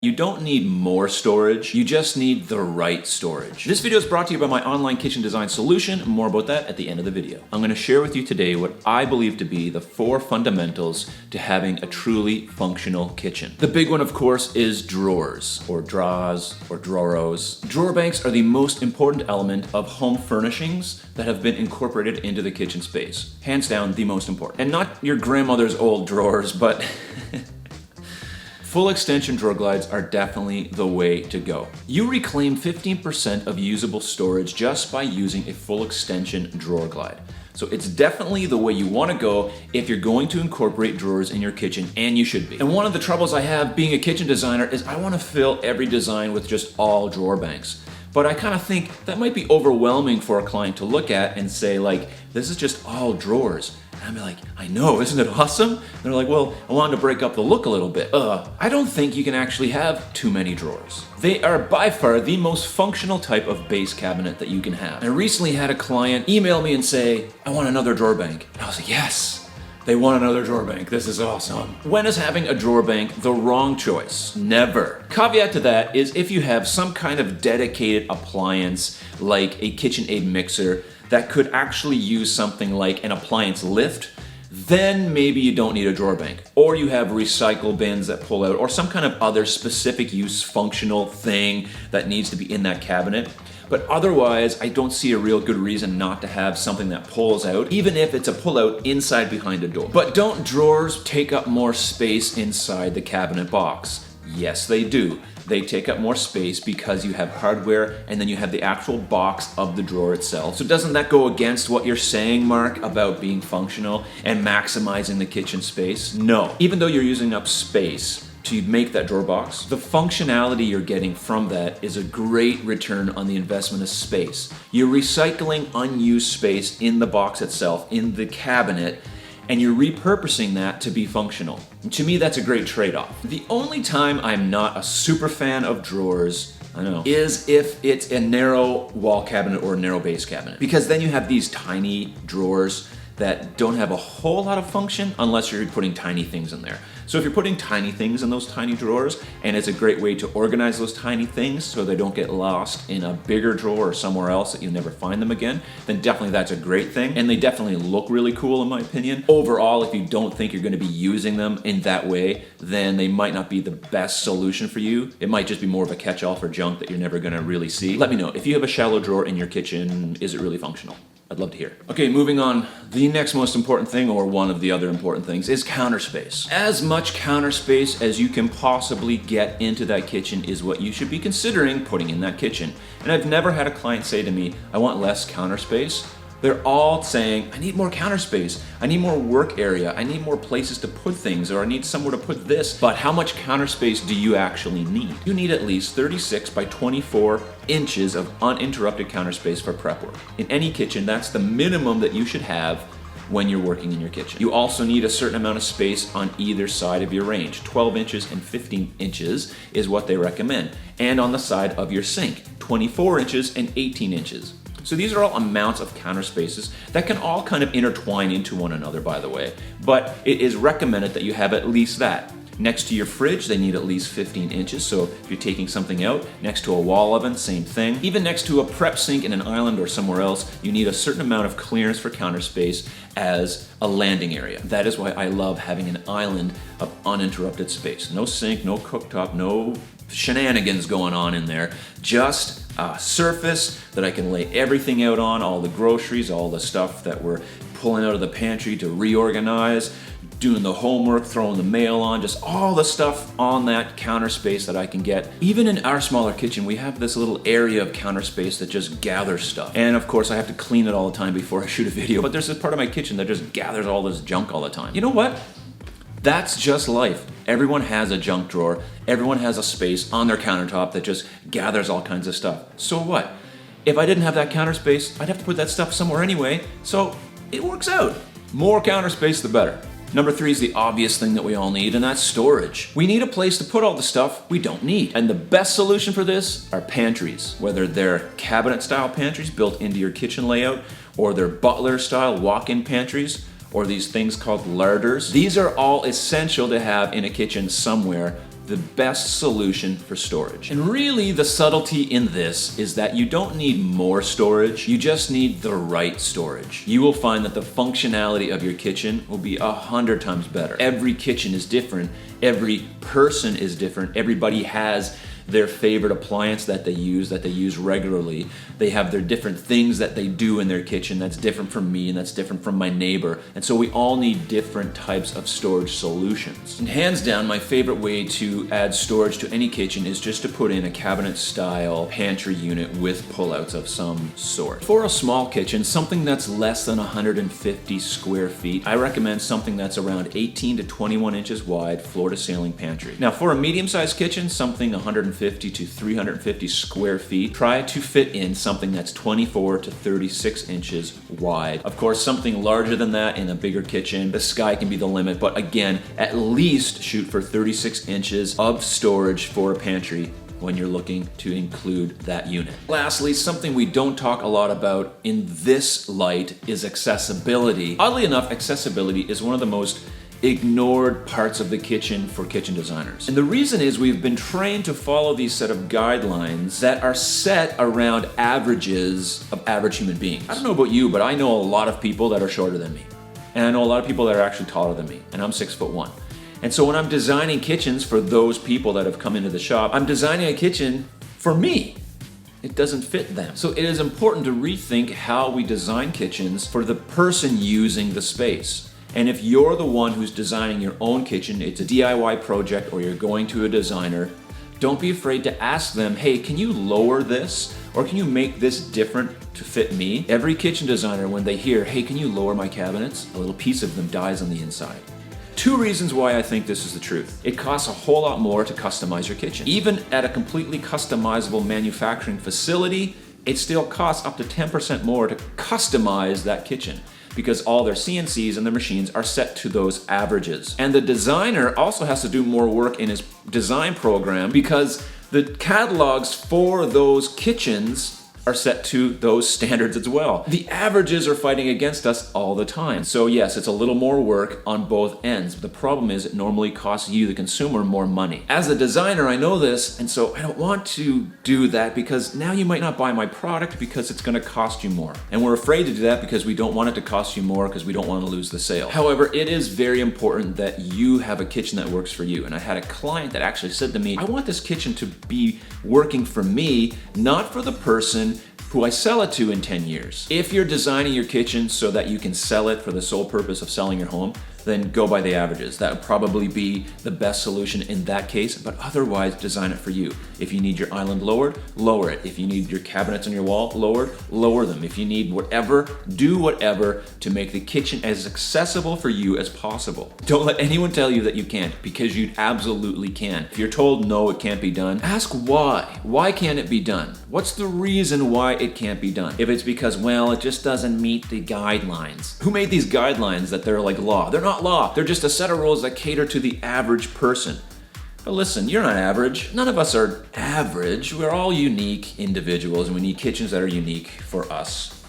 You don't need more storage, you just need the right storage. This video is brought to you by my online kitchen design solution. More about that at the end of the video. I'm going to share with you today what I believe to be the 4 fundamentals to having a truly functional kitchen. The big one, of course, is drawers, or draws, or draweros. Drawer banks are the most important element of home furnishings that have been incorporated into the kitchen space. Hands down, the most important. And not your grandmother's old drawers, but full extension drawer glides are definitely the way to go. You reclaim 15% of usable storage just by using a full extension drawer glide. So it's definitely the way you want to go if you're going to incorporate drawers in your kitchen, and you should be. And one of the troubles I have being a kitchen designer is I want to fill every design with just all drawer banks. But I kind of think that might be overwhelming for a client to look at and say, like, this is just all drawers. And I'm like, I know, isn't it awesome? And they're like, well, I wanted to break up the look a little bit. I don't think you can actually have too many drawers. They are by far the most functional type of base cabinet that you can have. I recently had a client email me and say, I want another drawer bank. And I was like, yes, they want another drawer bank. This is awesome. When is having a drawer bank the wrong choice? Never. Caveat to that is if you have some kind of dedicated appliance like a KitchenAid mixer that could actually use something like an appliance lift, then maybe you don't need a drawer bank. Or you have recycle bins that pull out, or some kind of other specific use functional thing that needs to be in that cabinet. But otherwise, I don't see a real good reason not to have something that pulls out, even if it's a pull-out inside behind a door. But don't drawers take up more space inside the cabinet box? Yes, they do. They take up more space because you have hardware and then you have the actual box of the drawer itself. So doesn't that go against what you're saying, Mark, about being functional and maximizing the kitchen space? No. Even though you're using up space to make that drawer box, the functionality you're getting from that is a great return on the investment of space. You're recycling unused space in the box itself, in the cabinet, and you're repurposing that to be functional. And to me, that's a great trade-off. The only time I'm not a super fan of drawers, I know, is if it's a narrow wall cabinet or a narrow base cabinet. Because then you have these tiny drawers that don't have a whole lot of function unless you're putting tiny things in there. So if you're putting tiny things in those tiny drawers, and it's a great way to organize those tiny things so they don't get lost in a bigger drawer or somewhere else that you never find them again, then definitely that's a great thing. And they definitely look really cool in my opinion. Overall, if you don't think you're gonna be using them in that way, then they might not be the best solution for you. It might just be more of a catch-all for junk that you're never gonna really see. Let me know, if you have a shallow drawer in your kitchen, is it really functional? I'd love to hear. Okay, moving on. The next most important thing, or one of the other important things, is counter space. As much counter space as you can possibly get into that kitchen is what you should be considering putting in that kitchen. And I've never had a client say to me, I want less counter space. They're all saying, I need more counter space, I need more work area, I need more places to put things, or I need somewhere to put this. But how much counter space do you actually need? You need at least 36 by 24 inches of uninterrupted counter space for prep work. In any kitchen, that's the minimum that you should have when you're working in your kitchen. You also need a certain amount of space on either side of your range. 12 inches and 15 inches is what they recommend. And on the side of your sink, 24 inches and 18 inches. So these are all amounts of counter spaces that can all kind of intertwine into one another, by the way. But it is recommended that you have at least that. Next to your fridge, they need at least 15 inches. So if you're taking something out, next to a wall oven, same thing. Even next to a prep sink in an island or somewhere else, you need a certain amount of clearance for counter space as a landing area. That is why I love having an island of uninterrupted space. No sink, no cooktop, no shenanigans going on in there. Just a surface that I can lay everything out on, all the groceries, all the stuff that we're pulling out of the pantry to reorganize, doing the homework, throwing the mail on, just all the stuff on that counter space that I can get. Even in our smaller kitchen, we have this little area of counter space that just gathers stuff. And of course, I have to clean it all the time before I shoot a video, but there's this part of my kitchen that just gathers all this junk all the time. You know what? That's just life. Everyone has a junk drawer. Everyone has a space on their countertop that just gathers all kinds of stuff. So what? If I didn't have that counter space, I'd have to put that stuff somewhere anyway, so it works out. More counter space, the better. Number 3 is the obvious thing that we all need, and that's storage. We need a place to put all the stuff we don't need. And the best solution for this are pantries. Whether they're cabinet-style pantries built into your kitchen layout, or they're butler-style walk-in pantries, or these things called larders. These are all essential to have in a kitchen somewhere the best solution for storage. And really the subtlety in this is that you don't need more storage, you just need the right storage. You will find that the functionality of your kitchen will be 100 times better. Every kitchen is different, every person is different, everybody has their favorite appliance that they use regularly. They have their different things that they do in their kitchen that's different from me and that's different from my neighbor. And so we all need different types of storage solutions. And hands down, my favorite way to add storage to any kitchen is just to put in a cabinet style pantry unit with pullouts of some sort. For a small kitchen, something that's less than 150 square feet, I recommend something that's around 18 to 21 inches wide, floor to ceiling pantry. Now for a medium-sized kitchen, something 150 to 350 square feet, try to fit in something that's 24 to 36 inches wide. Of course, something larger than that in a bigger kitchen, the sky can be the limit, but again, at least shoot for 36 inches of storage for a pantry when you're looking to include that unit. Lastly, something we don't talk a lot about in this light is accessibility. Oddly enough, accessibility is one of the most ignored parts of the kitchen for kitchen designers. And the reason is we've been trained to follow these set of guidelines that are set around averages of average human beings. I don't know about you, but I know a lot of people that are shorter than me. And I know a lot of people that are actually taller than me, and I'm 6'1". And so when I'm designing kitchens for those people that have come into the shop, I'm designing a kitchen for me. It doesn't fit them. So it is important to rethink how we design kitchens for the person using the space. And if you're the one who's designing your own kitchen, it's a DIY project or you're going to a designer, don't be afraid to ask them, hey, can you lower this? Or can you make this different to fit me? Every kitchen designer, when they hear, hey, can you lower my cabinets? A little piece of them dies on the inside. 2 reasons why I think this is the truth. It costs a whole lot more to customize your kitchen. Even at a completely customizable manufacturing facility, it still costs up to 10% more to customize that kitchen, because all their CNCs and their machines are set to those averages. And the designer also has to do more work in his design program because the catalogs for those kitchens are set to those standards as well. The averages are fighting against us all the time. So yes, it's a little more work on both ends. But the problem is it normally costs you, the consumer, more money. As a designer, I know this, and so I don't want to do that because now you might not buy my product because it's gonna cost you more. And we're afraid to do that because we don't want it to cost you more because we don't want to lose the sale. However, it is very important that you have a kitchen that works for you. And I had a client that actually said to me, I want this kitchen to be working for me, not for the person who I sell it to in 10 years. If you're designing your kitchen so that you can sell it for the sole purpose of selling your home, then go by the averages. That would probably be the best solution in that case, but otherwise design it for you. If you need your island lowered, lower it. If you need your cabinets on your wall lowered, lower them. If you need whatever, do whatever to make the kitchen as accessible for you as possible. Don't let anyone tell you that you can't, because you absolutely can. If you're told no, it can't be done, ask why. Why can't it be done? What's the reason why it can't be done? If it's because, well, it just doesn't meet the guidelines. Who made these guidelines that they're like law? They're not law. They're just a set of rules that cater to the average person. But listen, you're not average. None of us are average. We're all unique individuals, and we need kitchens that are unique for us.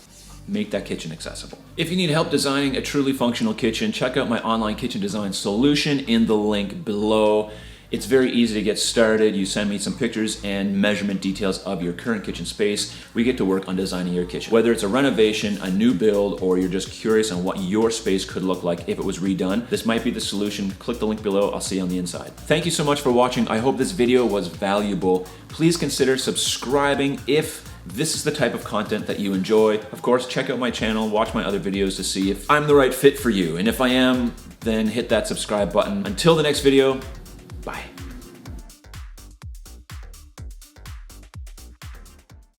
Make that kitchen accessible. If you need help designing a truly functional kitchen, check out my online kitchen design solution in the link below. It's very easy to get started. You send me some pictures and measurement details of your current kitchen space. We get to work on designing your kitchen. Whether it's a renovation, a new build, or you're just curious on what your space could look like if it was redone, this might be the solution. Click the link below. I'll see you on the inside. Thank you so much for watching. I hope this video was valuable. Please consider subscribing if this is the type of content that you enjoy. Of course, check out my channel, watch my other videos to see if I'm the right fit for you. And if I am, then hit that subscribe button. Until the next video,